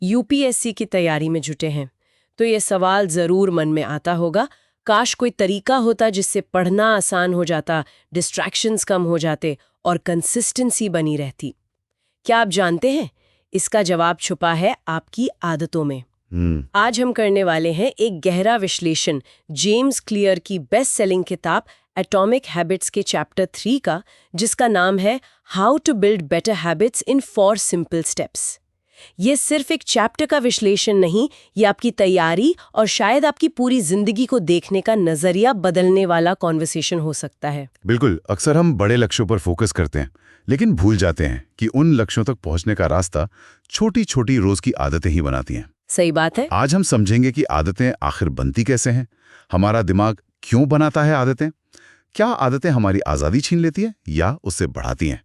UPSC की तैयारी में जुटे हैं तो ये सवाल जरूर मन में आता होगा, काश कोई तरीका होता जिससे पढ़ना आसान हो जाता, डिस्ट्रैक्शंस कम हो जाते और कंसिस्टेंसी बनी रहती। क्या आप जानते हैं, इसका जवाब छुपा है आपकी आदतों में। आज हम करने वाले हैं एक गहरा विश्लेषण जेम्स क्लियर की बेस्ट सेलिंग किताब एटॉमिक हैबिट्स के चैप्टर 3 का, जिसका नाम है how to build better habits in 4 simple steps. ये सिर्फ एक चैप्टर का विश्लेषण नहीं, ये आपकी तैयारी और शायद आपकी पूरी जिंदगी को देखने का नजरिया बदलने वाला कॉन्वर्सेशन हो सकता है। बिल्कुल। अक्सर हम बड़े लक्ष्यों पर फोकस करते हैं, लेकिन भूल जाते हैं कि उन लक्ष्यों तक पहुंचने का रास्ता छोटी छोटी रोज की आदतें ही बनाती हैं। सही बात है। आज हम समझेंगे कि आदतें आखिर बनती कैसे हैं, हमारा दिमाग क्यों बनाता है आदतें, क्या आदतें हमारी आज़ादी छीन लेती है या उससे बढ़ाती हैं,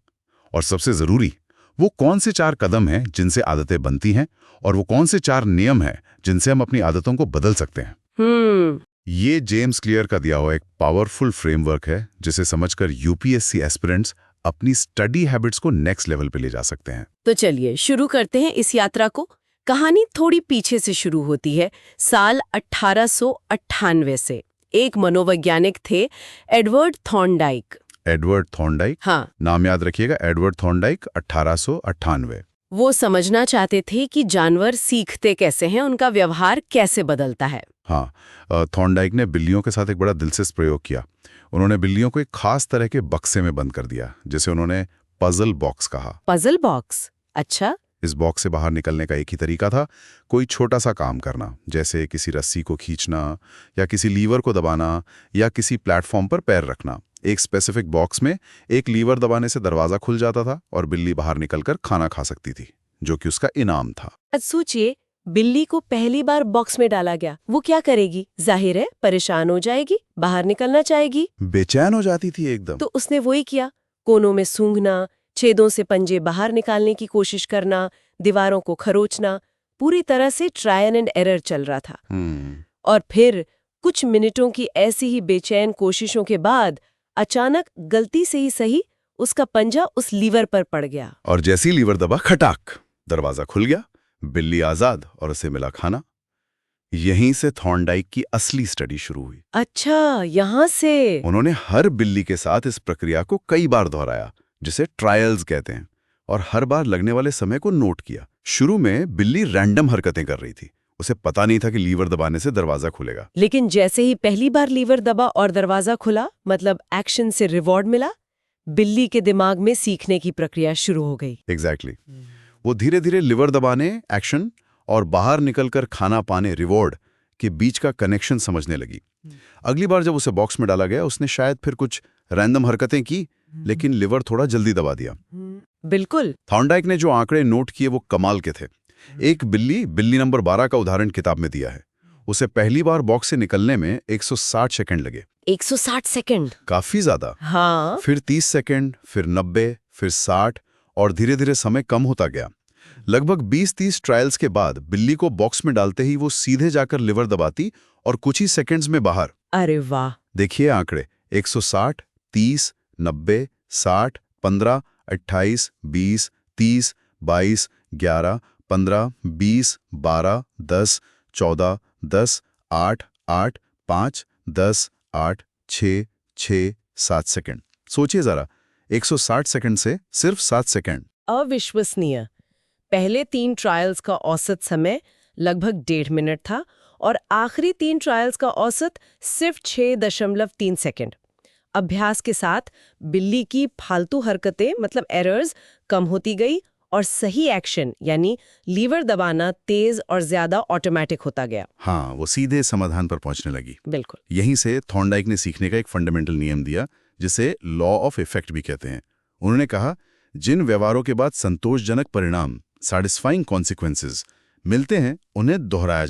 और सबसे ज़रूरी, वो कौन से 4 कदम हैं जिनसे आदतें बनती हैं, और वो कौन से 4 नियम हैं जिनसे हम अपनी आदतों को बदल सकते हैं। ये जेम्स क्लियर का दिया हुआ एक पावरफुल फ्रेमवर्क है जिसे समझकर यूपीएससी एस्पिरेंट्स अपनी स्टडी हैबिट्स को नेक्स्ट लेवल पे ले जा सकते हैं। तो चलिए शुरू करते हैं इस यात्रा को। कहानी थोड़ी पीछे से शुरू होती है, साल 1898 से। एक मनोवैज्ञानिक थे, एडवर्ड थॉर्नडाइक। एडवर्ड थॉर्नडाइक, हाँ, नाम याद रखिएगा, एडवर्ड थॉर्नडाइक, 1898। वो समझना चाहते थे कि जानवर सीखते कैसे हैं, उनका व्यवहार कैसे बदलता है। हाँ, थॉर्नडाइक ने बिल्लियों के साथ एक बड़ा दिलचस्प प्रयोग किया। उन्होंने बिल्लियों को एक खास तरह के बक्से में बंद कर दिया, जिसे उन्होंने पजल बॉक्स कहा। Puzzle box? अच्छा। इस बॉक्स से बाहर निकलने का एक ही तरीका था, कोई छोटा सा काम करना, जैसे किसी रस्सी को खींचना या किसी लीवर को दबाना या किसी प्लेटफॉर्म पर पैर रखना। एक स्पेसिफिक बॉक्स में एक लीवर दबाने से दरवाजा खुल जाता था और बिल्ली बाहर निकलकर खाना खा सकती थी, जो कि उसका इनाम था। सोचिए, बिल्ली को पहली बार बॉक्स में डाला गया, वो क्या करेगी? जाहिर है परेशान हो जाएगी, बाहर निकलना चाहेगी, बेचैन हो जाती थी एकदम। तो उसने वही किया, कोनों में सूंघना, छेदों से पंजे बाहर निकालने की कोशिश करना, दीवारों को खरोचना, पूरी तरह से ट्रायल एंड एरर चल रहा था। और फिर कुछ मिनटों की ऐसी ही बेचैन कोशिशों के बाद अचानक गलती से ही सही उसका पंजा उस लीवर पर पड़ गया, और जैसी लीवर दबा, खटाक, दरवाजा खुल गया, बिल्ली आजाद और उसे मिला खाना। यहीं से थॉर्नडाइक की असली स्टडी शुरू हुई। अच्छा, यहाँ से उन्होंने हर बिल्ली के साथ इस प्रक्रिया को कई बार दोहराया, जिसे ट्रायल्स कहते हैं, और हर बार लगने वाले समय को नोट किया। शुरू में बिल्ली रैंडम हरकतें कर रही थी, उसे पता नहीं था कि लीवर दबाने से दरवाजा खुलेगा। लेकिन जैसे ही पहली बार लीवर दबा और दरवाजा खुला, मतलब एक्शन से रिवॉर्ड मिला, बिल्ली के दिमाग में सीखने की प्रक्रिया शुरू हो गई। एग्जैक्टली। वो धीरे धीरे लीवर दबाने, एक्शन, और बाहर निकलकर खाना पाने, रिवॉर्ड, के बीच का कनेक्शन समझने लगी। अगली बार जब उसे बॉक्स में डाला गया, उसने शायद फिर कुछ रैंडम हरकतें की, लेकिन लिवर थोड़ा जल्दी दबा दिया। बिल्कुल। थॉर्नडाइक ने जो आंकड़े नोट किए वो कमाल के थे। एक बिल्ली नंबर 12 का उदाहरण किताब में दिया है। उसे पहली बार बॉक्स से निकलने में 160 सेकंड लगे। 160 सेकंड? काफी ज्यादा। हाँ। फिर 30 सेकंड, फिर 90, फिर 60, और धीरे धीरे समय कम होता गया। लगभग 20-30 ट्रायल्स के बाद बिल्ली को बॉक्स में डालते ही वो सीधे जाकर लिवर दबाती और कुछ ही सेकंड्स में बाहर। अरे वाह! देखिए आंकड़े, 160, 30, 90, 60, 15, 28, 20, 30, 22, 11, 15, 20, 12, 10, 14, 10, 8, 8, 5, 10, 8, 6, 6, 7 सेकंड। सोचिए जरा, 160 सेकंड से सिर्फ 7 सेकंड। अविश्वसनीय। पहले 3 ट्रायल्स का औसत समय लगभग 1.5 मिनट था और आखिरी 3 ट्रायल्स का औसत सिर्फ 6.3 सेकंड। अभ्यास के साथ बिल्ली की फालतू हरकतें, मतलब एरर्स, कम होती गई और सही एक्शन यानी लीवर दबाना तेज और ज्यादा ऑटोमेटिक होता गया। हाँ, वो सीधे समाधान पर पहुंचने लगी। बिल्कुल। यहीं से थॉर्नडाइक ने सीखने का एक फंडामेंटल नियम दिया, जिसे लॉ ऑफ इफेक्ट भी कहते हैं। उन्होंने कहा, जिन व्यवहारों के बाद संतोषजनक परिणाम, सैटिस्फाइंग कॉन्सिक्वेंसेस, मिलते हैं, उन्हें दोहराया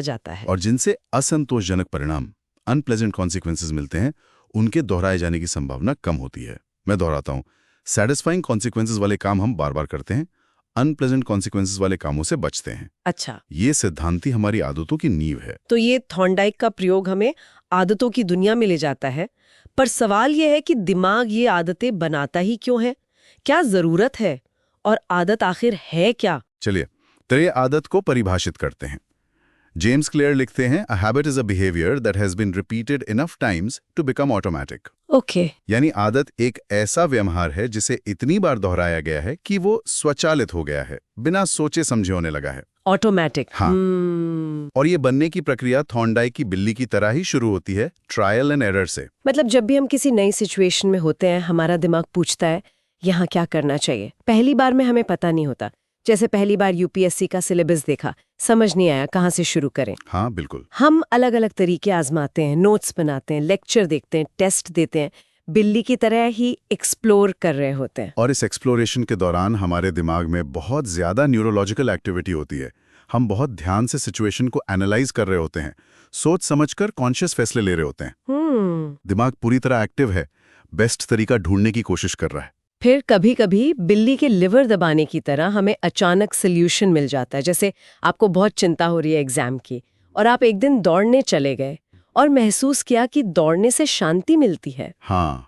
जाता है। और जिनसे असंतोषजनक परिणाम, अनप्लेजेंट कॉन्सिक्वेंसेस, मिलते हैं, उनके दोहराए जाने की संभावना कम होती है। मैं दोहराता हूं, सैटिस्फाइंग कॉन्सिक्वेंसेस वाले काम हम बार बार करते हैं, अनप्लेजेंट कॉन्सिक्वेंसेस वाले कामों से बचते हैं। अच्छा, ये सिद्धांत ही हमारी आदतों की नींव है। तो ये थॉर्नडाइक का प्रयोग हमें आदतों की दुनिया में ले जाता है, पर सवाल यह है कि दिमाग ये आदतें बनाता ही क्यों है? क्या जरूरत है? और आदत आखिर है क्या? चलिए तो ये आदत को परिभाषित करते हैं। जेम्स क्लियर लिखते हैं, a habit is a behaviour that has been repeated enough times to become automatic. Okay. यानी आदत एक ऐसा व्यवहार है जिसे इतनी बार दोहराया गया है कि वो स्वचालित हो गया है, बिना सोचे समझे होने लगा है। ऑटोमेटिक। हाँ। और ये बनने की प्रक्रिया थॉर्नडाइक की बिल्ली की तरह ही शुरू होती है, ट्रायल एंड एरर से। मतलब जब भी हम किसी नई सिचुएशन में होते हैं, हमारा दिमाग पूछता है यहाँ क्या करना चाहिए। पहली बार में हमें पता नहीं होता। जैसे पहली बार यूपीएससी का सिलेबस देखा, समझ नहीं आया कहाँ से शुरू करें। हाँ बिल्कुल। हम अलग अलग तरीके आजमाते हैं, नोट्स बनाते हैं, लेक्चर देखते हैं, टेस्ट देते हैं, बिल्ली की तरह ही एक्सप्लोर कर रहे होते हैं। और इस एक्सप्लोरेशन के दौरान हमारे दिमाग में बहुत ज्यादा न्यूरोलॉजिकल एक्टिविटी होती है। हम बहुत ध्यान से सिचुएशन को एनालाइज कर रहे होते हैं, सोच समझकर कॉन्शियस फैसले ले रहे होते हैं। दिमाग पूरी तरह एक्टिव है, बेस्ट तरीका ढूंढने की कोशिश कर रहा है। फिर कभी कभी बिल्ली के लिवर दबाने की तरह हमें अचानक सोल्यूशन मिल जाता है। जैसे आपको बहुत चिंता हो रही है एग्जाम की, और आप एक दिन दौड़ने चले गए और महसूस किया कि दौड़ने से शांति मिलती है। हाँ,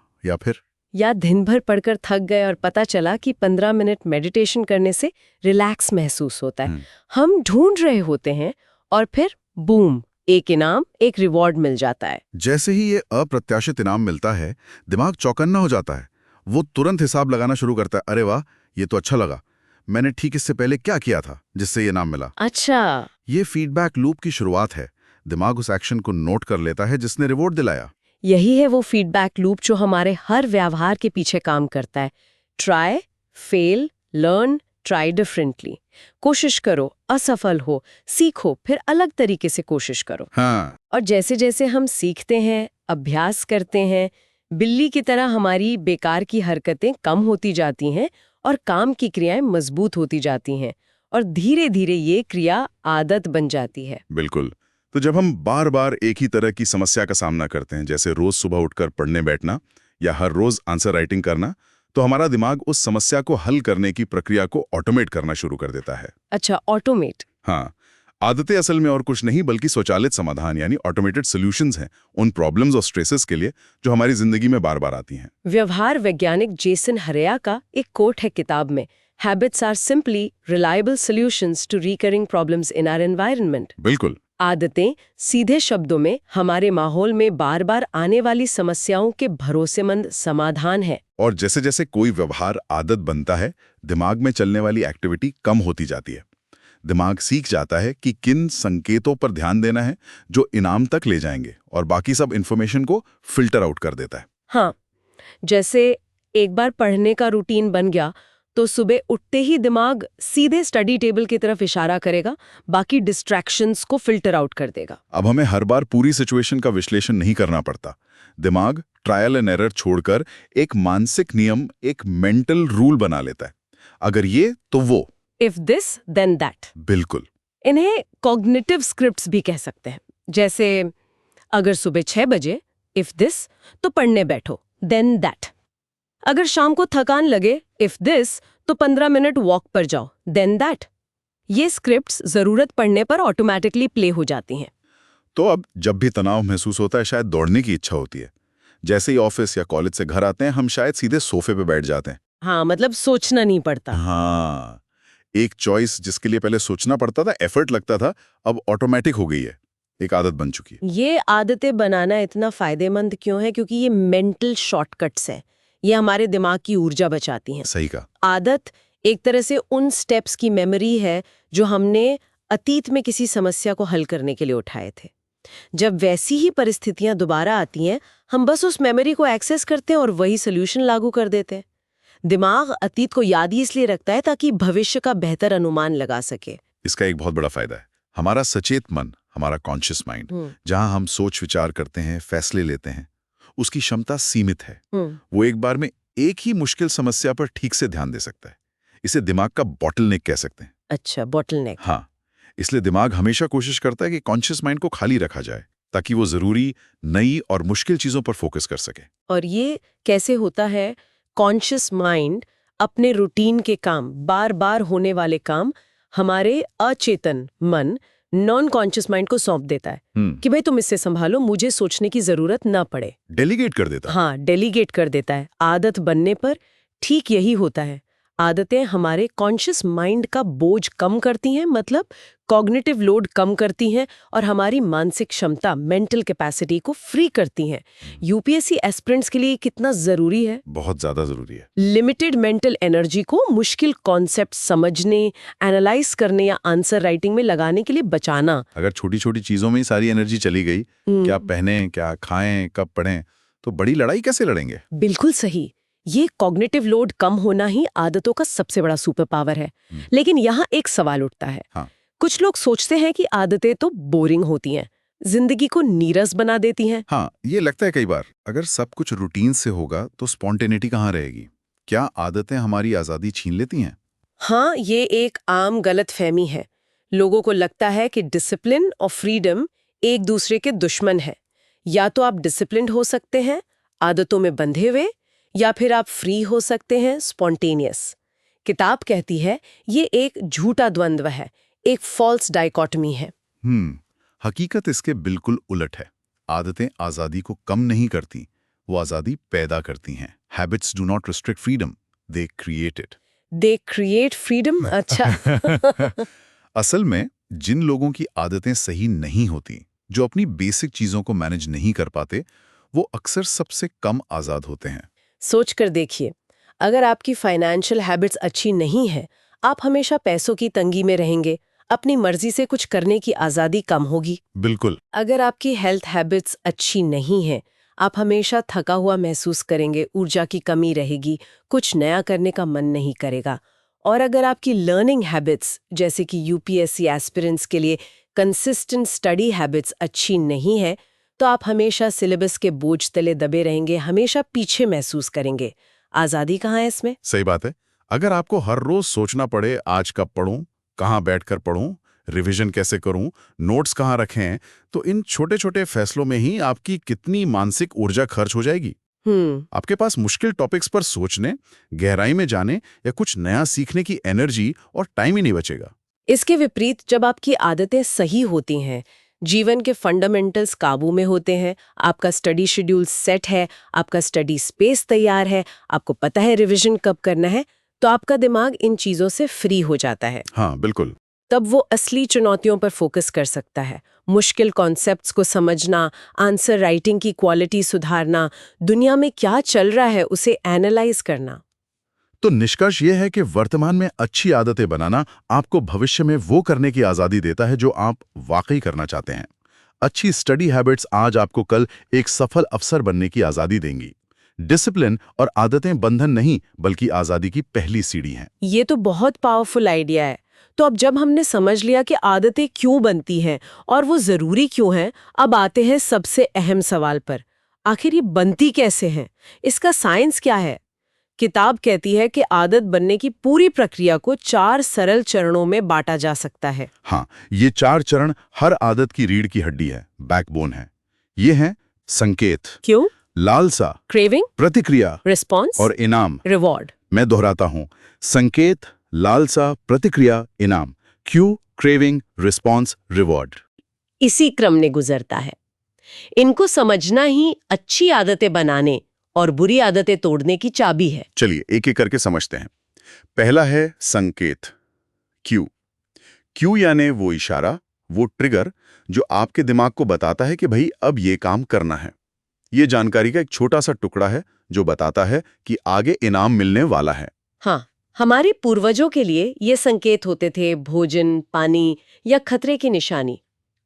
या दिन भर पढ़कर थक गए और पता चला कि 15 मिनट मेडिटेशन करने से रिलैक्स महसूस होता है। हम ढूंढ रहे होते हैं और फिर बूम, एक इनाम, एक रिवॉर्ड मिल जाता है। जैसे ही ये अप्रत्याशित इनाम मिलता है, दिमाग चौकन्ना हो जाता है। वो तुरंत हिसाब लगाना शुरू करता है, अरे वाह, ये तो अच्छा लगा, मैंने ठीक इससे पहले क्या किया था जिससे ये इनाम मिला। अच्छा, ये फीडबैक लूप की शुरुआत है। दिमाग उस एक्शन को नोट कर लेता है जिसने रिवॉर्ड दिलाया। यही है वो फीडबैक लूप जो हमारे हर व्यवहार के पीछे काम करता है। Try, fail, learn, try differently. कोशिश करो, असफल हो, सीखो, फिर अलग तरीके से कोशिश करो। हाँ। और जैसे जैसे हम सीखते हैं, अभ्यास करते हैं, बिल्ली की तरह हमारी बेकार की हरकतें कम होती जाती हैं और काम की क्रियाएं मजबूत होती जाती हैं, और धीरे धीरे ये क्रिया आदत बन जाती है। बिल्कुल। तो जब हम बार बार एक ही तरह की समस्या का सामना करते हैं, जैसे रोज सुबह उठकर पढ़ने बैठना या हर रोज आंसर राइटिंग करना, तो हमारा दिमाग उस समस्या को हल करने की प्रक्रिया को ऑटोमेट करना शुरू कर देता है। अच्छा, ऑटोमेट। हाँ, आदतें असल में और कुछ नहीं बल्कि स्वचालित समाधान यानी ऑटोमेटेड सॉल्यूशंस हैं उन प्रॉब्लम्स और स्ट्रेसेस के लिए जो हमारी जिंदगी में बार बार आती हैं। व्यवहार वैज्ञानिक जेसन हरेया का एक कोट है किताब में, habits are simply reliable solutions to recurring problems in our environment. बिल्कुल। आदतें सीधे शब्दों में हमारे माहौल में बार बार आने वाली समस्याओं के भरोसेमंद समाधान है। और जैसे जैसे कोई व्यवहार आदत बनता है, दिमाग में चलने वाली एक्टिविटी कम होती जाती है। दिमाग सीख जाता है कि किन संकेतों पर ध्यान देना है जो इनाम तक ले जाएंगे, और बाकी सब इन्फॉर्मेशन को फिल्टर आउट कर देता है। हाँ, जैसे एक बार पढ़ने का रूटीन बन गया तो सुबह उठते ही दिमाग सीधे स्टडी टेबल की तरफ इशारा करेगा, बाकी डिस्ट्रैक्शंस को फिल्टर आउट कर देगा। अब हमें हर बार पूरी सिचुएशन का विश्लेषण नहीं करना पड़ता। दिमाग ट्रायल एंड एरर छोड़कर एक मानसिक नियम, एक मेंटल रूल बना लेता है। अगर ये तो वो, इफ दिस देन दैट। बिल्कुल। इन्हें कॉग्निटिव स्क्रिप्ट्स भी कह सकते हैं। जैसे अगर सुबह 6 बजे इफ दिस तो पढ़ने बैठो, देन दैट। अगर शाम को थकान लगे, इफ दिस तो 15 मिनट वॉक पर जाओ, देन दैट। ये स्क्रिप्ट्स जरूरत पड़ने पर ऑटोमेटिकली प्ले हो जाती हैं। तो अब जब भी तनाव महसूस होता है, शायद दौड़ने की इच्छा होती है। जैसे ही ऑफिस या कॉलेज से घर आते हैं, हम शायद सीधे सोफे पे बैठ जाते हैं। हाँ, मतलब सोचना नहीं पड़ता। हाँ, एक चॉइस जिसके लिए पहले सोचना पड़ता था, एफर्ट लगता था, अब ऑटोमेटिक हो गई है, एक आदत बन चुकी है। ये आदतें बनाना इतना फायदेमंद क्यों है? क्योंकि ये मेंटल शॉर्टकट्स है। ये हमारे दिमाग की ऊर्जा बचाती हैं। सही कहा। आदत एक तरह से उन स्टेप्स की मेमोरी है जो हमने अतीत में किसी समस्या को हल करने के लिए उठाए थे। जब वैसी ही परिस्थितियां दोबारा आती हैं, हम बस उस मेमोरी को एक्सेस करते हैं और वही सोल्यूशन लागू कर देते हैं। दिमाग अतीत को याद ही इसलिए रखता है ताकि भविष्य का बेहतर अनुमान लगा सके। इसका एक बहुत बड़ा फायदा है, हमारा सचेत मन, हमारा कॉन्शियस माइंड, जहां हम सोच विचार करते हैं, फैसले लेते हैं, उसकी क्षमता सीमित है। वो एक बार में एक ही मुश्किल समस्या पर ठीक से ध्यान दे सकता है। इसे दिमाग का बॉटलनेक कह सकते हैं। अच्छा, बॉटलनेक। हाँ, इसलिए दिमाग हमेशा कोशिश करता है कि कॉन्शियस माइंड को खाली रखा जाए ताकि वो जरूरी, नई और मुश्किल चीजों पर फोकस कर सके। और ये कैसे होता है? कॉन्शियस माइंड अपने रूटीन के काम, बार बार होने वाले काम, हमारे अचेतन मन, नॉन कॉन्शियस माइंड को सौंप देता है कि भाई तुम इससे संभालो, मुझे सोचने की जरूरत ना पड़े। डेलीगेट कर देता है। हाँ, डेलीगेट कर देता है। आदत बनने पर ठीक यही होता है। आदतें हमारे कॉन्शियस माइंड का बोझ कम करती हैं, मतलब कॉग्निटिव लोड कम करती हैं और हमारी मानसिक क्षमता, मेंटल कैपेसिटी को फ्री करती हैं। यूपीएससी एस्पिरेंट्स के लिए कितना जरूरी है। बहुत ज्यादा जरूरी है। लिमिटेड मेंटल एनर्जी को मुश्किल कॉन्सेप्ट समझने, एनालाइज करने या आंसर राइटिंग में लगाने के लिए बचाना। अगर छोटी छोटी चीजों में ही सारी एनर्जी चली गई, क्या पहने, क्या खाएं, कब पढ़ें, तो बड़ी लड़ाई कैसे लड़ेंगे? बिल्कुल सही। ये कॉग्निटिव लोड कम होना ही आदतों का सबसे बड़ा सुपर पावर है। लेकिन यहाँ एक सवाल उठता है। हाँ। कुछ लोग सोचते हैं कि आदतें तो बोरिंग होती हैं, जिंदगी को नीरस बना देती हैं। हाँ, ये लगता है कई बार। अगर सब कुछ रूटीन से होगा तो स्पॉन्टेनिटी कहाँ रहेगी? क्या आदतें हमारी आजादी छीन लेती हैं? हाँ, ये एक आम गलतफहमी है। लोगों को लगता है कि डिसिप्लिन और फ्रीडम एक दूसरे के दुश्मन है। या तो आप डिसिप्लिन्ड हो सकते हैं, आदतों में बंधे हुए, या फिर आप फ्री हो सकते हैं, स्पॉन्टेनियस। किताब कहती है ये एक झूठा द्वंद्व है, एक फॉल्स डाइकोटमी है। हकीकत इसके बिल्कुल उलट है। आदतें आजादी को कम नहीं करती, वो आजादी पैदा करती हैं। Habits do not restrict freedom, they create it. They create freedom? अच्छा। असल में जिन लोगों की आदतें सही नहीं होती, जो अपनी बेसिक चीजों को मैनेज नहीं कर पाते, वो अक्सर सबसे कम आजाद होते हैं। सोच कर देखिए, अगर आपकी फाइनेंशियल हैबिट्स अच्छी नहीं है, आप हमेशा पैसों की तंगी में रहेंगे, अपनी मर्जी से कुछ करने की आजादी कम होगी। बिल्कुल। अगर आपकी हेल्थ हैबिट्स अच्छी नहीं है, आप हमेशा थका हुआ महसूस करेंगे, ऊर्जा की कमी रहेगी, कुछ नया करने का मन नहीं करेगा। और अगर आपकी लर्निंग हैबिट्स, जैसे कि यूपीएससी एस्पिरेंट्स के लिए कंसिस्टेंट स्टडी हैबिट्स अच्छी नहीं है, तो आप हमेशा सिलेबस के बोझ तले दबे रहेंगे, हमेशा पीछे महसूस करेंगे। आजादी कहाँ है इसमें? सही बात है। अगर आपको हर रोज सोचना पड़े आज कब पढ़ूं, कहाँ बैठकर पढ़ूं, रिवीजन कैसे करूं, नोट्स कहाँ रखें, तो इन छोटे छोटे फैसलों में ही आपकी कितनी मानसिक ऊर्जा खर्च हो जाएगी। आपके पास मुश्किल टॉपिक्स पर सोचने, गहराई में जाने या कुछ नया सीखने की एनर्जी और टाइम ही नहीं बचेगा। इसके विपरीत जब आपकी आदतें सही होती हैं, जीवन के फंडामेंटल्स काबू में होते हैं, आपका स्टडी शेड्यूल सेट है, आपका स्टडी स्पेस तैयार है, आपको पता है रिवीजन कब करना है, तो आपका दिमाग इन चीजों से फ्री हो जाता है। हाँ, बिल्कुल। तब वो असली चुनौतियों पर फोकस कर सकता है। मुश्किल कॉन्सेप्ट्स को समझना, आंसर राइटिंग की क्वालिटी सुधारना, दुनिया में क्या चल रहा है उसे एनालाइज करना। तो निष्कर्ष ये है कि वर्तमान में अच्छी आदतें बनाना आपको भविष्य में वो करने की आजादी देता है जो आप वाकई करना चाहते हैं। अच्छी स्टडी हैबिट्स आज आपको कल एक सफल अफसर बनने की आजादी देंगी। डिसिप्लिन और आदतें बंधन नहीं, बल्कि आजादी की पहली सीढ़ी हैं। ये तो बहुत पावरफुल आइडिया है। तो अब जब हमने समझ लिया कि आदतें क्यों बनती हैं और वो जरूरी क्यों हैं, अब आते हैं सबसे अहम सवाल पर। आखिर ये बनती कैसे हैं? इसका साइंस क्या है? किताब कहती है कि आदत बनने की पूरी प्रक्रिया को 4 सरल चरणों में बांटा जा सकता है। हाँ, ये 4 चरण हर आदत की रीढ़ की हड्डी है, बैकबोन है। ये हैं संकेत, क्यों, लालसा, क्रेविंग, प्रतिक्रिया, रिस्पॉन्स और इनाम, रिवॉर्ड। मैं दोहराता हूं, संकेत, लालसा, प्रतिक्रिया, इनाम। Q, craving, response, reward. इसी क्रम में गुजरता है। इनको समझना ही अच्छी आदतें बनाने और बुरी आदतें तोड़ने की चाबी है। चलिए एक एक करके समझते हैं। पहला है संकेत, क्यू। क्यू यानी वो इशारा, वो ट्रिगर जो आपके दिमाग को बताता है कि भाई अब ये काम करना है। ये जानकारी का एक छोटा सा टुकड़ा है जो बताता है कि आगे इनाम मिलने वाला है। हाँ, हमारे पूर्वजों के लिए ये संकेत होते थे भोजन, पानी या खतरे की निशानी।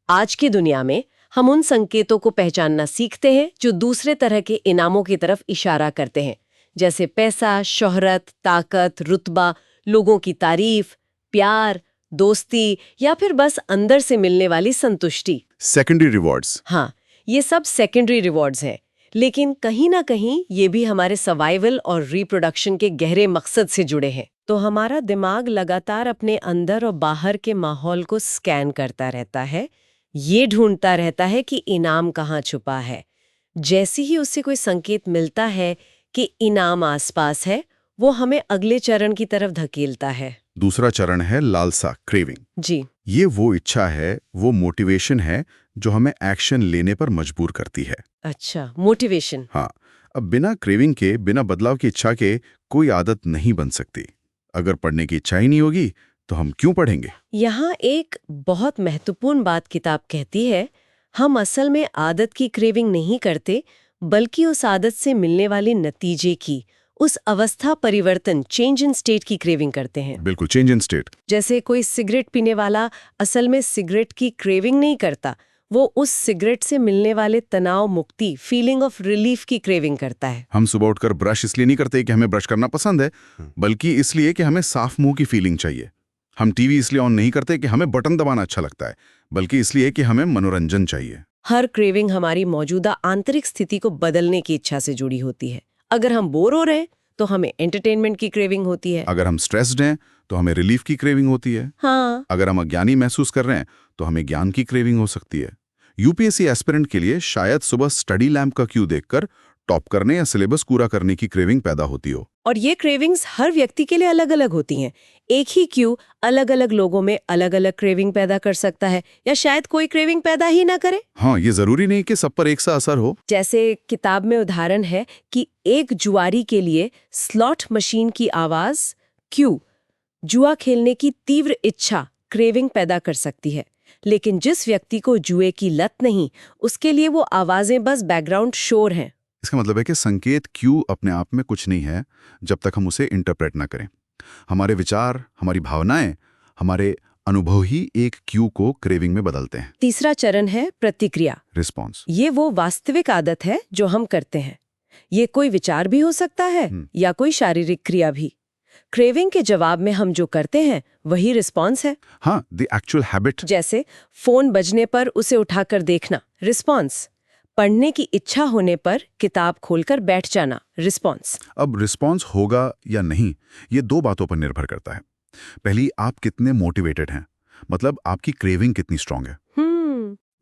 आज की दुनिया में हम उन संकेतों को पहचानना सीखते हैं जो दूसरे तरह के इनामों की तरफ इशारा करते हैं, जैसे पैसा, शोहरत, ताकत, रुतबा, लोगों की तारीफ, प्यार, दोस्ती या फिर बस अंदर से मिलने वाली संतुष्टि। Secondary rewards. हाँ, ये सब सेकेंडरी रिवॉर्ड्स हैं, लेकिन कहीं ना कहीं ये भी हमारे सर्वाइवल और रिप्रोडक्शन के गहरे मकसद से जुड़े हैं। तो हमारा दिमाग लगातार अपने अंदर और बाहर के माहौल को स्कैन करता रहता है, ये ढूंढता रहता है कि इनाम कहाँ छुपा है। जैसे ही उससे कोई संकेत मिलता है कि इनाम आसपास है, वो हमें अगले चरण की तरफ धकेलता है। दूसरा चरण है लालसा, क्रेविंग। जी, ये वो इच्छा है, वो मोटिवेशन है जो हमें एक्शन लेने पर मजबूर करती है। अच्छा, मोटिवेशन। हाँ, अब बिना क्रेविंग के, बिना बदलाव की इच्छा के कोई आदत नहीं बन सकती। अगर पढ़ने की इच्छा ही नहीं होगी तो हम क्यों पढ़ेंगे? यहाँ एक बहुत महत्वपूर्ण बात किताब कहती है, हम असल में आदत की क्रेविंग नहीं करते, बल्कि उस आदत से मिलने वाले नतीजे की, उस अवस्था परिवर्तन, चेंज इन स्टेट की क्रेविंग करते हैं। बिल्कुल, चेंज इन स्टेट। जैसे कोई सिगरेट पीने वाला असल में सिगरेट की क्रेविंग नहीं करता, वो उस सिगरेट से मिलने वाले तनाव मुक्ति, फीलिंग ऑफ रिलीफ की क्रेविंग करता है। हम सुबह उठकर ब्रश इसलिए नहीं करते कि हमें ब्रश करना पसंद है, बल्कि इसलिए कि हमें साफ मुंह की फीलिंग चाहिए। हम टीवी इसलिए ऑन नहीं करते कि हमें बटन दबाना अच्छा लगता है, बल्कि इसलिए कि हमें मनोरंजन चाहिए। हर क्रेविंग हमारी मौजूदा आंतरिक स्थिति को बदलने की इच्छा से जुड़ी होती है। अगर हम बोर हो रहे हैं तो हमें एंटरटेनमेंट की क्रेविंग होती है। अगर हम स्ट्रेस्ड हैं तो हमें रिलीफ की क्रेविंग होती है। हाँ। अगर हम अज्ञानी महसूस कर रहे हैं तो हमें ज्ञान की क्रेविंग हो सकती है। यूपीएससी एस्पिरेंट के लिए शायद सुबह स्टडी लैम्प का क्यू देखकर टॉप करने या सिलेबस पूरा करने की क्रेविंग पैदा होती हो। और ये क्रेविंग्स हर व्यक्ति के लिए अलग अलग होती हैं। एक ही क्यू अलग अलग लोगों में अलग अलग क्रेविंग पैदा कर सकता है, या शायद कोई क्रेविंग पैदा ही ना करे। हाँ, ये जरूरी नहीं कि सब पर एक सा असर हो। जैसे किताब में उदाहरण है कि एक जुआरी के लिए स्लॉट मशीन की आवाज क्यू जुआ खेलने की तीव्र इच्छा क्रेविंग पैदा कर सकती है, लेकिन जिस व्यक्ति को जुए की लत नहीं, उसके लिए वो आवाजें बस बैकग्राउंड शोर हैं। इसका मतलब है कि संकेत क्यू अपने आप में कुछ नहीं है जब तक हम उसे इंटरप्रेट ना करें। हमारे विचार, हमारी भावनाएं, हमारे अनुभव ही एक क्यू को क्रेविंग में बदलते हैं। तीसरा चरण है प्रतिक्रिया, रिस्पॉन्स। ये वो वास्तविक आदत है जो हम करते हैं। ये कोई विचार भी हो सकता है या कोई शारीरिक क्रिया भी। क्रेविंग के जवाब में हम जो करते हैं वही रिस्पॉन्स है। हाँ, द एक्चुअल हैबिट। जैसे फोन बजने पर उसे उठाकर देखना, रिस्पॉन्स। पढ़ने की इच्छा होने पर किताब खोलकर बैठ जाना, रिस्पॉन्स। अब रिस्पॉन्स होगा या नहीं, ये दो बातों पर निर्भर करता है। पहली, आप कितने मोटिवेटेड हैं, मतलब आपकी क्रेविंग कितनी स्ट्रांग है।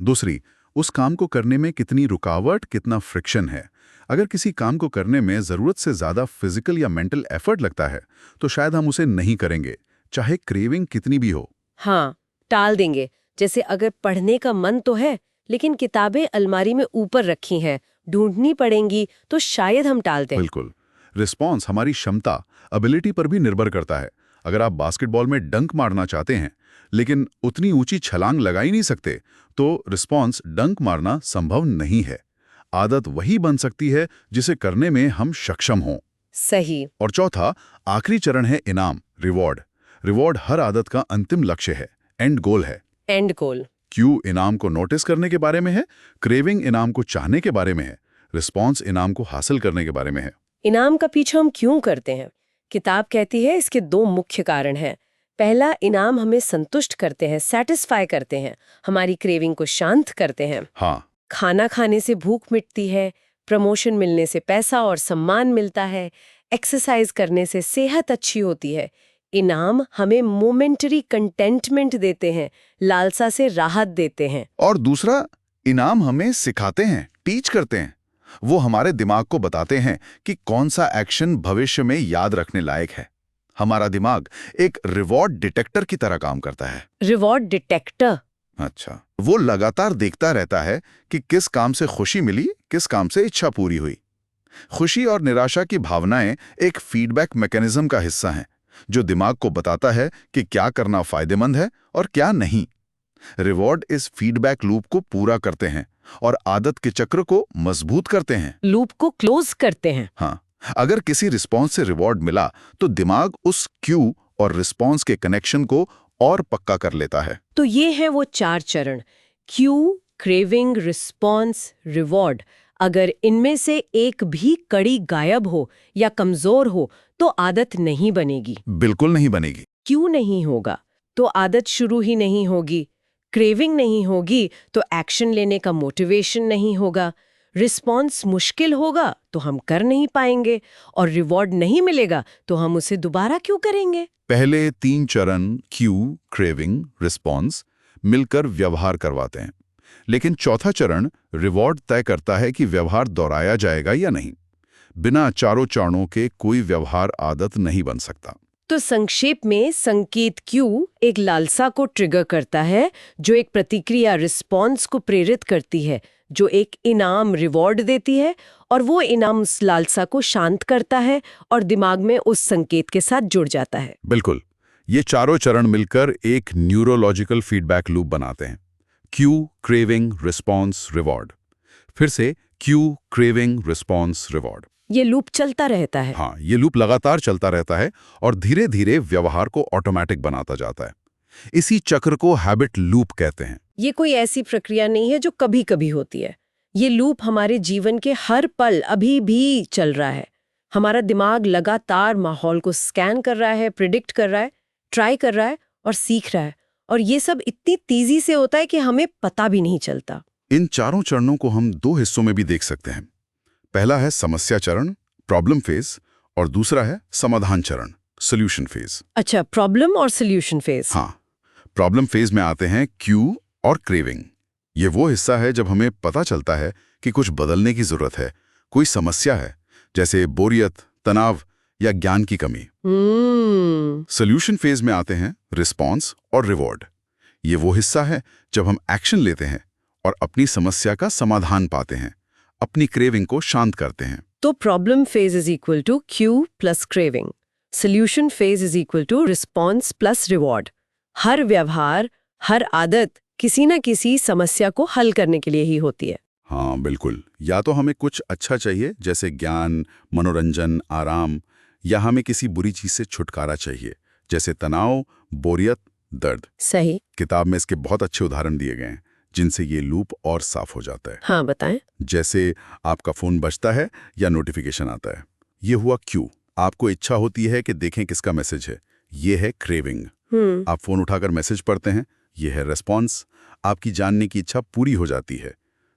दूसरी, उस काम को करने में कितनी रुकावट, कितना फ्रिक्शन है। अगर किसी काम को करने में जरूरत से ज्यादा फिजिकल या मेंटल एफर्ट लगता है तो शायद हम उसे नहीं करेंगे, चाहे क्रेविंग कितनी भी हो। हाँ, टाल देंगे। जैसे अगर पढ़ने का मन तो है, लेकिन किताबें अलमारी में ऊपर रखी हैं, ढूंढनी पड़ेंगी, तो शायद हम टाल दें। बिल्कुल। रिस्पॉन्स हमारी क्षमता, एबिलिटी पर भी निर्भर करता है। अगर आप बास्केटबॉल में डंक मारना चाहते हैं लेकिन उतनी ऊंची छलांग लगा ही नहीं सकते, तो रिस्पॉन्स डंक मारना संभव नहीं है। आदत वही बन सकती है जिसे करने में हम सक्षम हों। सही। और चौथा, आखिरी चरण है इनाम, रिवॉर्ड। रिवॉर्ड हर आदत का अंतिम लक्ष्य है, एंड गोल है। And goal. क्यू इनाम को नोटिस करने के बारे में है, क्रेविंग इनाम को चाहने के बारे में है, रिस्पॉन्स इनाम को हासिल करने के बारे में है। इनाम का पीछा हम क्यों करते हैं? किताब कहती है इसके दो मुख्य कारण हैं। पहला, इनाम हमें संतुष्ट करते हैं, सेटिस्फाई करते हैं, हमारी क्रेविंग को शांत करते हैं। हाँ, खाना खाने से भूख मिटती है, प्रमोशन मिलने से पैसा और सम्मान मिलता है, एक्सरसाइज करने से सेहत अच्छी होती है। इनाम हमें मोमेंटरी कंटेंटमेंट देते हैं, लालसा से राहत देते हैं। और दूसरा, इनाम हमें सिखाते हैं, टीच करते हैं। वो हमारे दिमाग को बताते हैं कि कौन सा एक्शन भविष्य में याद रखने लायक है। हमारा दिमाग एक रिवॉर्ड डिटेक्टर की तरह काम करता है। Reward detector? अच्छा। वो लगातार देखता रहता है कि किस काम से खुशी मिली, किस काम से इच्छा पूरी हुई। खुशी और निराशा की भावनाएं एक फीडबैक मैकेनिज्म का हिस्सा हैं, जो दिमाग को बताता है कि क्या करना फायदेमंद है और क्या नहीं। रिवॉर्ड इस फीडबैक लूप को पूरा करते हैं और आदत के चक्र को मजबूत करते हैं, लूप को क्लोज करते हैं। हाँ, अगर किसी रिस्पॉन्स से रिवॉर्ड मिला तो दिमाग उस क्यू और रिस्पॉन्स के कनेक्शन को और पक्का कर लेता है। तो ये है वो 4 चरण, क्यू, क्रेविंग, रिस्पॉन्स, रिवॉर्ड। अगर इनमें से एक भी कड़ी गायब हो या कमजोर हो तो आदत नहीं बनेगी। बिल्कुल नहीं बनेगी। क्यू नहीं होगा तो आदत शुरू ही नहीं होगी, क्रेविंग नहीं होगी तो एक्शन लेने का मोटिवेशन नहीं होगा, रिस्पॉन्स मुश्किल होगा तो हम कर नहीं पाएंगे, और रिवॉर्ड नहीं मिलेगा तो हम उसे दोबारा क्यों करेंगे? पहले 3 चरण क्यू, क्रेविंग, रिस्पॉन्स मिलकर व्यवहार करवाते हैं, लेकिन चौथा चरण रिवॉर्ड तय करता है कि व्यवहार दोहराया जाएगा या नहीं। बिना चारों चरणों के कोई व्यवहार आदत नहीं बन सकता। तो संक्षेप में, संकेत क्यू एक लालसा को ट्रिगर करता है, जो एक प्रतिक्रिया रिस्पॉन्स को प्रेरित करती है, जो एक इनाम रिवॉर्ड देती है, और वो इनाम उस लालसा को शांत करता है और दिमाग में उस संकेत के साथ जुड़ जाता है। बिल्कुल। ये चारों चरण मिलकर एक न्यूरोलॉजिकल फीडबैक लूप बनाते हैं। Q, craving, response, reward. फिर से क्यू, क्रेविंग, रिस्पॉन्स, रिवॉर्ड। ये लूप चलता रहता है। हाँ, ये लूप लगातार चलता रहता है और धीरे धीरे व्यवहार को ऑटोमेटिक बनाता जाता है। इसी चक्र को हैबिट लूप कहते हैं। ये कोई ऐसी प्रक्रिया नहीं है जो कभी कभी होती है। ये लूप हमारे जीवन के हर पल अभी भी चल रहा है। हमारा दिमाग लगातार माहौल को स्कैन कर रहा है, प्रिडिक्ट कर रहा है, ट्राई कर रहा है और सीख रहा है। और ये सब इतनी तेजी से होता है कि हमें पता भी नहीं चलता। इन चारों चरणों को हम दो हिस्सों में भी देख सकते हैं। पहला है समस्या चरण, प्रॉब्लम फेज, और दूसरा है समाधान चरण, सॉल्यूशन फेज। अच्छा, प्रॉब्लम और सॉल्यूशन फेज। हाँ, प्रॉब्लम फेज में आते हैं क्यू और क्रेविंग। ये वो हिस्सा है जब हमें पता चलता है कि कुछ बदलने की जरूरत है, कोई समस्या है, जैसे बोरियत, तनाव या ज्ञान की कमी। सॉल्यूशन फेज में आते हैं रिस्पॉन्स और रिवॉर्ड। ये वो हिस्सा है जब हम एक्शन लेते हैं और अपनी समस्या का समाधान पाते हैं, अपनी क्रेविंग को शांत करते हैं। तो problem phase is equal to cue plus craving, solution phase is equal to response plus reward. हर व्यवहार, हर आदत किसी न किसी समस्या को हल करने के लिए ही होती है। हाँ बिल्कुल। या तो हमें कुछ अच्छा चाहिए जैसे ज्ञान, मनोरंजन, आराम, या हमें किसी बुरी चीज से छुटकारा चाहिए जैसे तनाव, बोरियत, दर्द। सही। किताब में इसके बहुत अच्छे उदाहरण दिए गए हैं जिनसे ये लूप और साफ हो जाता है। हाँ, बताएं। जैसे आपका फोन बजता है या नोटिफिकेशन आता है, ये हुआ क्यू। आपको इच्छा होती है कि देखें किसका मैसेज है, ये है क्रेविंग। आप फोन उठाकर मैसेज पढ़ते हैं, ये है रिस्पॉन्स। आपकी जानने की इच्छा पूरी हो जाती है,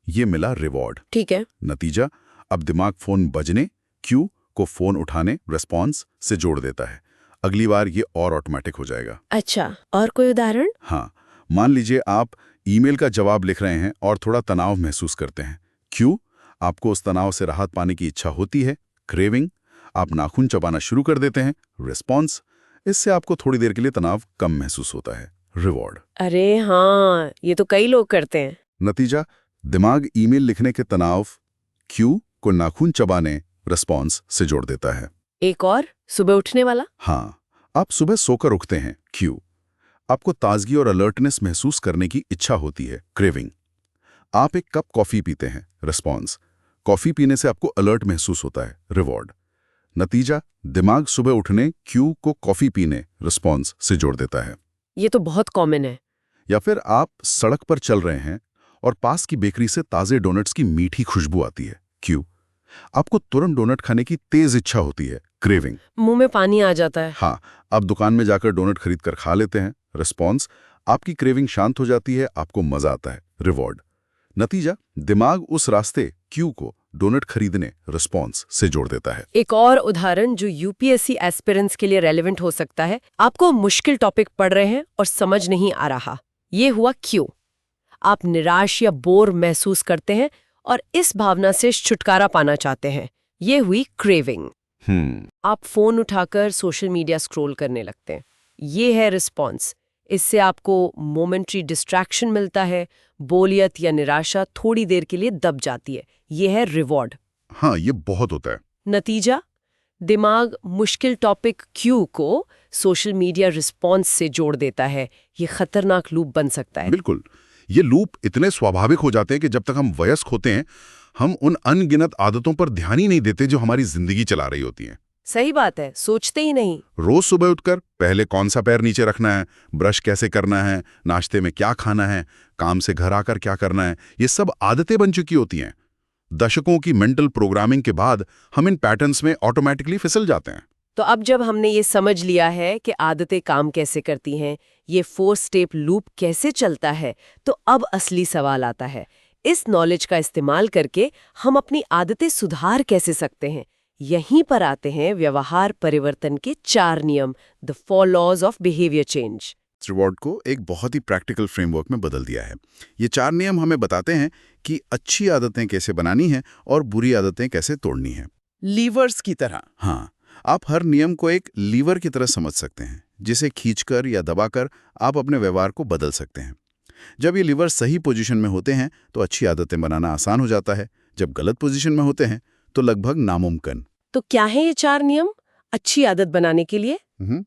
ये मिला रिवॉर्ड। ठीक है। नतीजा, अब दिमाग फोन बजने, क्यू को फोन उठाने, रिस्पॉन्स से जोड़ देता है। अगली बार ये और ऑटोमेटिक हो जाएगा। अच्छा, और कोई उदाहरण? हाँ, मान लीजिए आप ईमेल का जवाब लिख रहे हैं और थोड़ा तनाव महसूस करते हैं। क्यू, आपको उस तनाव से राहत पाने की इच्छा होती है। क्रेविंग, आप नाखून चबाना शुरू कर देते हैं। रिस्पॉन्स, इससे आपको थोड़ी देर के लिए तनाव कम महसूस होता है। रिवॉर्ड। अरे हाँ, ये तो कई लोग करते हैं। नतीजा, दिमाग ईमेल लिखने के तनाव, क्यू को नाखून चबाने, रिस्पॉन्स से जोड़ देता है। एक और, सुबह उठने वाला। हाँ, आप सुबह सोकर उठते हैं। क्यू, आपको ताजगी और अलर्टनेस महसूस करने की इच्छा होती है। क्रेविंग, आप एक कप कॉफी पीते हैं। रिस्पॉन्स, कॉफी पीने से आपको अलर्ट महसूस होता है। रिवॉर्ड। नतीजा, दिमाग सुबह उठने, क्यू को कॉफी पीने, रिस्पॉन्स से जोड़ देता है। ये तो बहुत कॉमन है। या फिर आप सड़क पर चल रहे हैं और पास की बेकरी से ताजे डोनट्स की मीठी खुशबू आती है। क्यू, आपको तुरंत डोनट खाने की तेज इच्छा होती है। क्रेविंग, मुंह में पानी आ जाता है। हाँ, आप दुकान में जाकर डोनट खरीद कर खा लेते हैं। रिस्पॉन्स, आपकी क्रेविंग शांत हो जाती है, आपको मजा आता है। रिवॉर्ड। नतीजा, दिमाग उस रास्ते, क्यू को डोनट खरीदने, रिस्पॉन्स से जोड़ देता है। एक और उदाहरण जो यूपीएससी एस्पिरेंट्स के लिए रेलेवेंट हो सकता है। आपको मुश्किल टॉपिक पढ़ रहे हैं और समझ नहीं आ रहा, ये हुआ क्यू। आप निराश या बोर महसूस करते हैं और इस भावना से छुटकारा पाना चाहते हैं, ये हुई क्रेविंग। आप फोन उठाकर सोशल मीडिया स्क्रॉल करने लगते हैं, ये है रिस्पॉन्स। इससे आपको मोमेंट्री डिस्ट्रैक्शन मिलता है, बोरियत या निराशा थोड़ी देर के लिए दब जाती है, ये है रिवॉर्ड। हाँ, ये बहुत होता है। नतीजा, दिमाग मुश्किल टॉपिक क्यू को सोशल मीडिया रिस्पॉन्स से जोड़ देता है। ये खतरनाक लूप बन सकता है। बिल्कुल। ये लूप इतने स्वाभाविक हो जाते हैं कि जब तक हम वयस्क होते हैं, हम उन अनगिनत आदतों पर ध्यान ही नहीं देते जो हमारी जिंदगी चला रही होती हैं। सही बात है, सोचते ही नहीं। रोज सुबह उठकर पहले कौन सा पैर नीचे रखना है, ब्रश कैसे करना है, नाश्ते में क्या खाना है, काम से घर आकर क्या करना है, ये सब आदतें बन चुकी होती हैं। दशकों की मेंटल प्रोग्रामिंग के बाद हम इन पैटर्न्स में ऑटोमेटिकली फिसल जाते हैं। तो अब जब हमने ये समझ लिया है कि आदतें काम कैसे करती हैं, ये 4 स्टेप लूप कैसे चलता है, तो अब असली सवाल आता है, इस नॉलेज का इस्तेमाल करके हम अपनी आदतें सुधार कैसे सकते हैं। यहीं पर आते हैं व्यवहार परिवर्तन के 4 नियम, the 4 laws of behaviour change. Reward को एक बहुत ही प्रैक्टिकल फ्रेमवर्क में बदल दिया है। ये 4 नियम हमें बताते हैं कि अच्छी आदतें कैसे बनानी हैं और बुरी आदतें कैसे तोड़नी हैं। लीवर्स की तरह। हाँ, आप हर नियम को एक लीवर की तरह समझ सकते हैं, जिसे खींचकर या दबाकर आप अपने व्यवहार को बदल सकते हैं। जब ये लीवर सही पोजीशन में होते हैं तो अच्छी आदतें बनाना आसान हो जाता है, जब गलत पोजीशन में होते हैं तो लगभग नामुमकिन। तो क्या है ये 4 नियम अच्छी आदत बनाने के लिए? हम्म,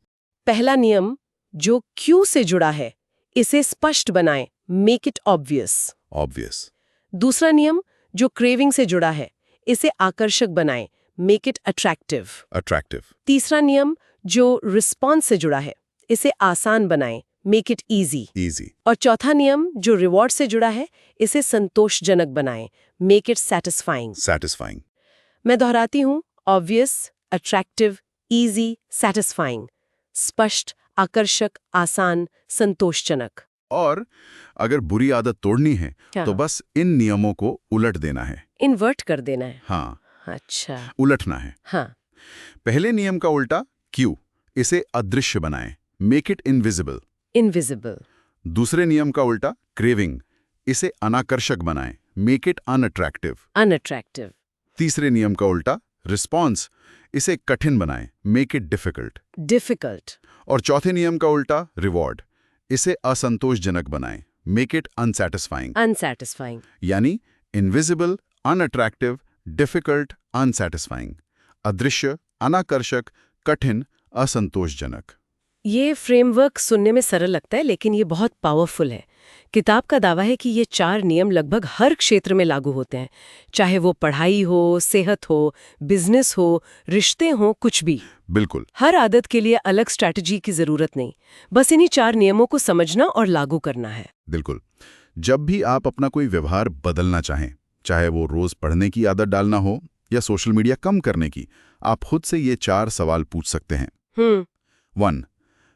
पहला नियम जो क्यू से जुड़ा है, इसे स्पष्ट बनाएं, मेक इट ऑब्वियस। ऑब्वियस। दूसरा नियम जो क्रेविंग से जुड़ा है, इसे आकर्षक बनाएं, मेक इट अट्रैक्टिव। अट्रैक्टिव। तीसरा नियम जो रिस्पॉन्स से जुड़ा है, इसे आसान बनाएं, मेक इट इजी। इजी। और चौथा नियम जो रिवॉर्ड से जुड़ा है, इसे संतोषजनक बनाएं, मेक इट सैटिस्फाइंग। सैटिस्फाइंग। मैं दोहराती हूं, ऑब्वियस, अट्रैक्टिव, इजी, सैटिस्फाइंग। स्पष्ट, आकर्षक, आसान, संतोषजनक। और अगर बुरी आदत तोड़नी है क्या? तो बस इन नियमों को उलट देना है। इन्वर्ट कर देना है। हाँ, अच्छा। उलटना है। हाँ। पहले नियम का उल्टा क्यू, इसे अदृश्य बनाएं, मेक इट इनविजिबल। इनविजिबल। दूसरे नियम का उल्टा क्रेविंग, इसे अनाकर्षक बनाएं, मेक इट अनअट्रैक्टिव। अनअट्रैक्टिव। तीसरे नियम का उल्टा रिस्पॉन्स, इसे कठिन बनाएं, मेक इट डिफिकल्ट। डिफिकल्ट। और चौथे नियम का उल्टा रिवॉर्ड, इसे असंतोषजनक बनाएं, मेक इट अनसैटिस्फाइंग। अनसैटिस्फाइंग। यानी इनविजिबल, अनअट्रैक्टिव, डिफिकल्ट, अनसैटिस्फाइंग। अदृश्य, अनाकर्षक, कठिन, असंतोषजनक। ये फ्रेमवर्क सुनने में सरल लगता है, लेकिन ये बहुत पावरफुल है। किताब का दावा है कि ये 4 नियम लगभग हर क्षेत्र में लागू होते हैं, चाहे वो पढ़ाई हो, सेहत हो, बिजनेस हो, रिश्ते हो, कुछ भी। बिल्कुल। हर आदत के लिए अलग स्ट्रैटेजी की जरूरत नहीं, बस इन्हीं 4 नियमों को समझना और लागू करना है। बिल्कुल। जब भी आप अपना कोई व्यवहार बदलना चाहें, चाहे वो रोज पढ़ने की आदत डालना हो या सोशल मीडिया कम करने की, आप खुद से ये 4 सवाल पूछ सकते हैं। 1.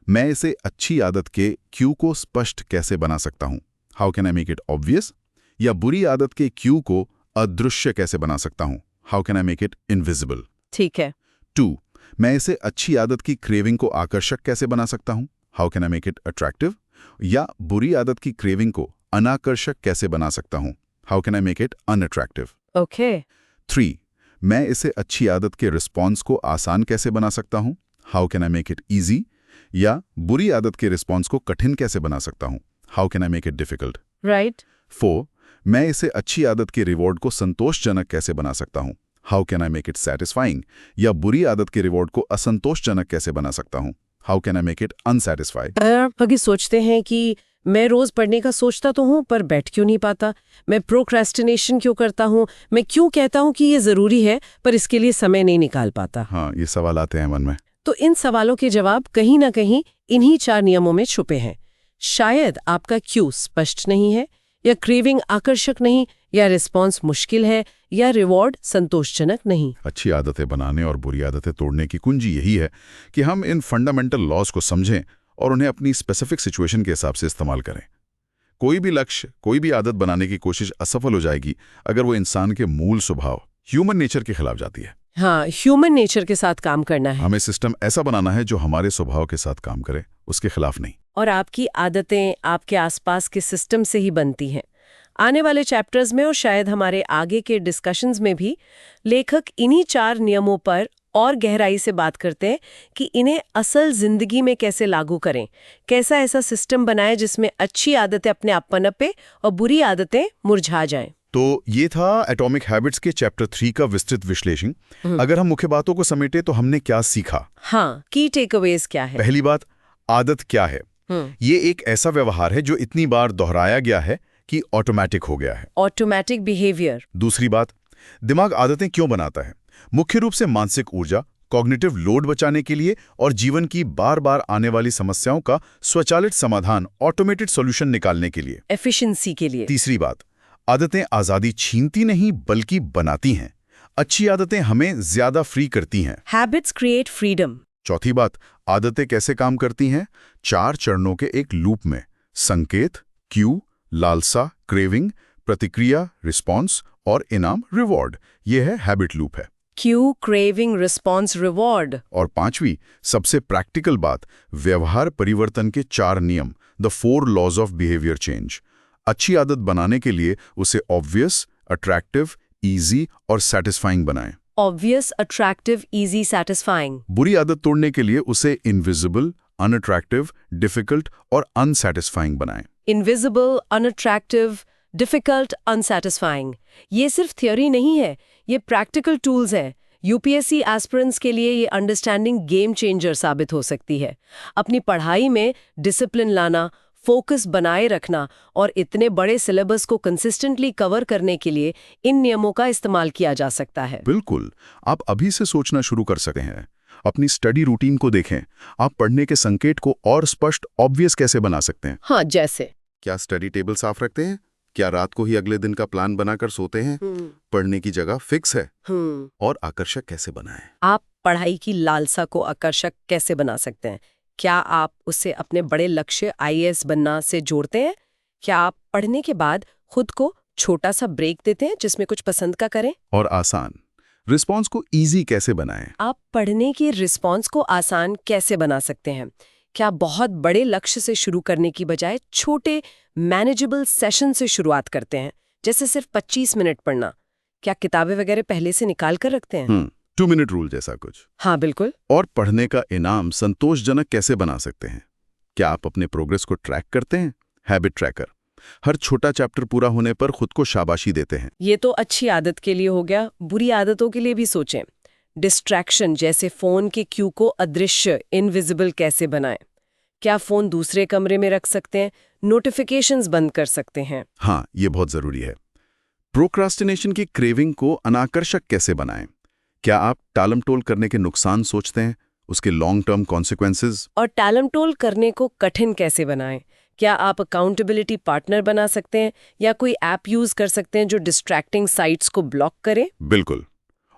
मैं इसे अच्छी आदत के क्यू को स्पष्ट कैसे बना सकता हूं? How can I make it obvious? या बुरी आदत के क्यू को अदृश्य कैसे बना सकता हूं? How can I make it invisible? ठीक है। 2. मैं इसे अच्छी आदत की क्रेविंग को आकर्षक कैसे बना सकता हूं? How can I make it attractive? या बुरी आदत की क्रेविंग को अनाकर्षक कैसे बना सकता हूं? How can I make it unattractive? Okay. 3. मैं इसे अच्छी आदत के रिस्पॉन्स को आसान कैसे बना सकता हूं? How can I make it easy? या बुरी आदत के रिस्पॉन्स को कठिन कैसे बना सकता हूं? How can I make it difficult? Right. 4. मैं इसे अच्छी आदत के रिवॉर्ड को संतोषजनक कैसे बना सकता हूं? How can I make it satisfying? या बुरी आदत के रिवॉर्ड को असंतोषजनक कैसे बना सकता हूं? How can I make it unsatisfied? कभी सोचते हैं कि मैं रोज पढ़ने का सोचता तो हूँ, पर बैठ क्यों नहीं पाता? मैं प्रोक्रेस्टिनेशन क्यों करता हूँ? मैं क्यों कहता हूँ कि ये जरूरी है, पर इसके लिए समय नहीं निकाल पाता? हाँ, ये सवाल आते हैं मन में। तो इन सवालों के जवाब कहीं ना कहीं इन्हीं 4 नियमों में छुपे हैं। शायद आपका क्यू स्पष्ट नहीं है, या क्रेविंग आकर्षक नहीं, या रिस्पॉन्स मुश्किल है, या रिवॉर्ड संतोषजनक नहीं। अच्छी आदतें बनाने और बुरी आदतें तोड़ने की कुंजी यही है कि हम इन फंडामेंटल लॉज को समझें और उन्हें अपनी स्पेसिफिक सिचुएशन के हिसाब से इस्तेमाल करें। कोई भी लक्ष्य, कोई भी आदत बनाने की कोशिश असफल हो जाएगी अगर वो इंसान के मूल स्वभाव, ह्यूमन नेचर के खिलाफ जाती है। हाँ, ह्यूमन नेचर के साथ काम करना है। हमें सिस्टम ऐसा बनाना है जो हमारे स्वभाव के साथ काम करे, उसके खिलाफ नहीं। और आपकी आदतें आपके आसपास के सिस्टम से ही बनती हैं। आने वाले चैप्टर्स में और शायद हमारे आगे के डिस्कशंस में भी लेखक इन्हीं 4 नियमों पर और गहराई से बात करते हैं कि इन्हें असल जिंदगी में कैसे लागू करें, कैसा ऐसा सिस्टम बनाएं जिसमें अच्छी आदतें अपने आप पनपे और बुरी आदतें मुरझा जाएं। तो ये था एटॉमिक हैबिट्स के चैप्टर 3 का विस्तृत विश्लेषण। अगर हम मुख्य बातों को समेटे तो हमने क्या सीखा? हाँ, की टेकअवेज क्या है? पहली बात, आदत क्या है? ये एक ऐसा व्यवहार है जो इतनी बार दोहराया गया है कि ऑटोमेटिक हो गया है। Automatic behaviour. दूसरी बात, दिमाग आदतें क्यों बनाता है? मुख्य रूप से मानसिक ऊर्जा, कॉग्निटिव लोड बचाने के लिए और जीवन की बार बार आने वाली समस्याओं का स्वचालित समाधान, ऑटोमेटेड सॉल्यूशन निकालने के लिए, एफिशिएंसी के लिए। तीसरी बात, आदतें आजादी छीनती नहीं बल्कि बनाती हैं। अच्छी आदतें हमें ज्यादा फ्री करती हैं। Habits create freedom. चौथी बात, आदतें कैसे काम करती हैं? 4 चरणों के एक लूप में, संकेत, क्यू, लालसा, क्रेविंग, प्रतिक्रिया, रिस्पॉन्स और इनाम, रिवॉर्ड। यह है हैबिट लूप है। Q, craving, response, reward. और पांचवी, सबसे प्रैक्टिकल बात, व्यवहार परिवर्तन के 4 नियम, the 4 laws of behaviour change. अच्छी आदत बनाने के लिए उसे ऑब्वियस, अट्रैक्टिव, इजी और सैटिस्फाइंग बनाएं। Obvious, attractive, easy, satisfying. बुरी आदत तोड़ने के लिए उसे इनविजिबल, अनअट्रैक्टिव, डिफिकल्ट और अनसैटिस्फाइंग बनाएं। इनविजिबल, अनअट्रैक्टिव, डिफिकल्ट, अनसैटिस्फाइंग, ये सिर्फ थ्योरी नहीं है, ये प्रैक्टिकल टूल्स हैं। यूपीएससी एस्पिरेंट्स के लिए ये अंडरस्टैंडिंग गेम चेंजर साबित हो सकती है। अपनी पढ़ाई में डिसिप्लिन लाना, फोकस बनाए रखना और इतने बड़े सिलेबस को कंसिस्टेंटली कवर करने के लिए इन नियमों का इस्तेमाल किया जा सकता है। बिल्कुल, आप अभी से सोचना शुरू कर सकते हैं। अपनी स्टडी रूटीन को देखें। आप पढ़ने के संकेत को और स्पष्ट, ऑब्वियस कैसे बना सकते हैं? हाँ, जैसे क्या स्टडी टेबल साफ रखते हैं? क्या रात को ही अगले दिन का प्लान बनाकर सोते हैं? पढ़ने की जगह फिक्स है? और आकर्षक कैसे बनाएं? आप पढ़ाई की लालसा को आकर्षक कैसे बना सकते हैं? क्या आप उसे अपने बड़े लक्ष्य आईएएस बनना से जोड़ते हैं? क्या आप पढ़ने के बाद खुद को छोटा सा ब्रेक देते हैं जिसमें कुछ पसंद का करें? और आसान रिस्पॉन्स को इजी कैसे बनाएं? आप पढ़ने की रिस्पॉन्स को आसान कैसे बना सकते हैं? क्या बहुत बड़े लक्ष्य से शुरू करने की बजाय छोटे मैनेजेबल सेशन से शुरुआत करते हैं, जैसे सिर्फ 25 मिनट पढ़ना? क्या किताबें वगैरह पहले से निकाल कर रखते हैं? 2 मिनट रूल जैसा कुछ? हाँ, बिल्कुल। और पढ़ने का इनाम संतोषजनक कैसे बना सकते हैं? क्या आप अपने प्रोग्रेस को ट्रैक करते हैं? Habit tracker. हर छोटा चैप्टर पूरा होने पर खुद को शाबाशी देते हैं। ये तो अच्छी आदत के लिए हो गया, बुरी आदतों के लिए भी सोचें। डिस्ट्रैक्शन जैसे फोन के क्यू को अदृश्य, इनविजिबल कैसे बनाएं? क्या फोन दूसरे कमरे में रख सकते हैं? नोटिफिकेशंस बंद कर सकते हैं? हाँ, ये बहुत जरूरी है। प्रोक्रास्टिनेशन की क्रेविंग को अनाकर्षक कैसे बनाएं? क्या आप टालमटोल करने के नुकसान सोचते हैं, उसके लॉन्ग टर्म कॉन्सिक्वेंसेस? और टालमटोल करने को कठिन कैसे बनाएं? क्या आप अकाउंटेबिलिटी पार्टनर बना सकते हैं या कोई ऐप यूज कर सकते हैं जो डिस्ट्रैक्टिंग साइट्स को ब्लॉक करे? बिल्कुल।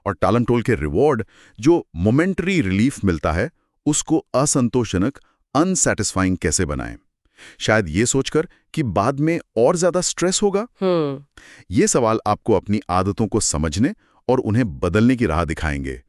और टालमटोल के रिवॉर्ड, जो मोमेंटरी रिलीफ मिलता है, उसको असंतोषजनक, अनसैटिस्फाइंग कैसे बनाएं? शायद ये सोचकर कि बाद में और ज्यादा स्ट्रेस होगा। ये सवाल आपको अपनी आदतों को समझने और उन्हें बदलने की राह दिखाएंगे।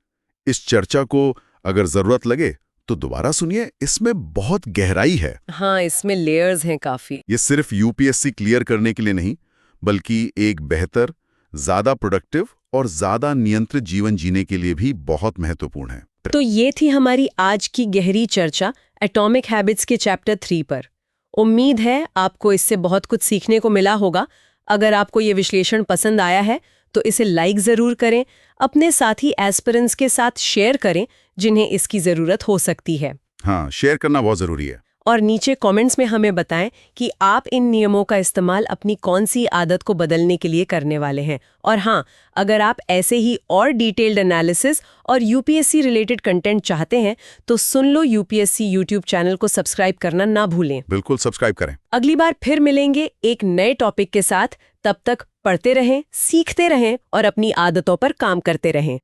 इस चर्चा को अगर जरूरत लगे तो दोबारा सुनिए, इसमें बहुत गहराई है। हाँ, इसमें लेयर्स हैं काफी। ये सिर्फ यूपीएससी क्लियर करने के लिए नहीं, बल्कि एक बेहतर, ज्यादा प्रोडक्टिव और ज्यादा नियंत्रित जीवन जीने के लिए भी बहुत महत्वपूर्ण है। तो ये थी हमारी आज की गहरी चर्चा एटॉमिक हैबिट्स के चैप्टर 3 पर। उम्मीद है आपको इससे बहुत कुछ सीखने को मिला होगा। अगर आपको ये विश्लेषण पसंद आया है तो इसे लाइक जरूर करें, अपने साथी एस्पिरेंट्स के साथ शेयर करें जिन्हें इसकी जरूरत हो सकती है। हाँ, शेयर करना बहुत जरूरी है। और नीचे कमेंट्स में हमें बताएं कि आप इन नियमों का इस्तेमाल अपनी कौन सी आदत को बदलने के लिए करने वाले हैं। और हाँ, अगर आप ऐसे ही और डिटेल्ड एनालिसिस और यूपीएससी रिलेटेड कंटेंट चाहते हैं तो सुन लो यूपीएससी यूट्यूब चैनल को सब्सक्राइब करना ना भूलें। बिल्कुल सब्सक्राइब करें। अगली बार फिर मिलेंगे एक नए टॉपिक के साथ। तब तक पढ़ते रहें, सीखते रहें और अपनी आदतों पर काम करते रहें।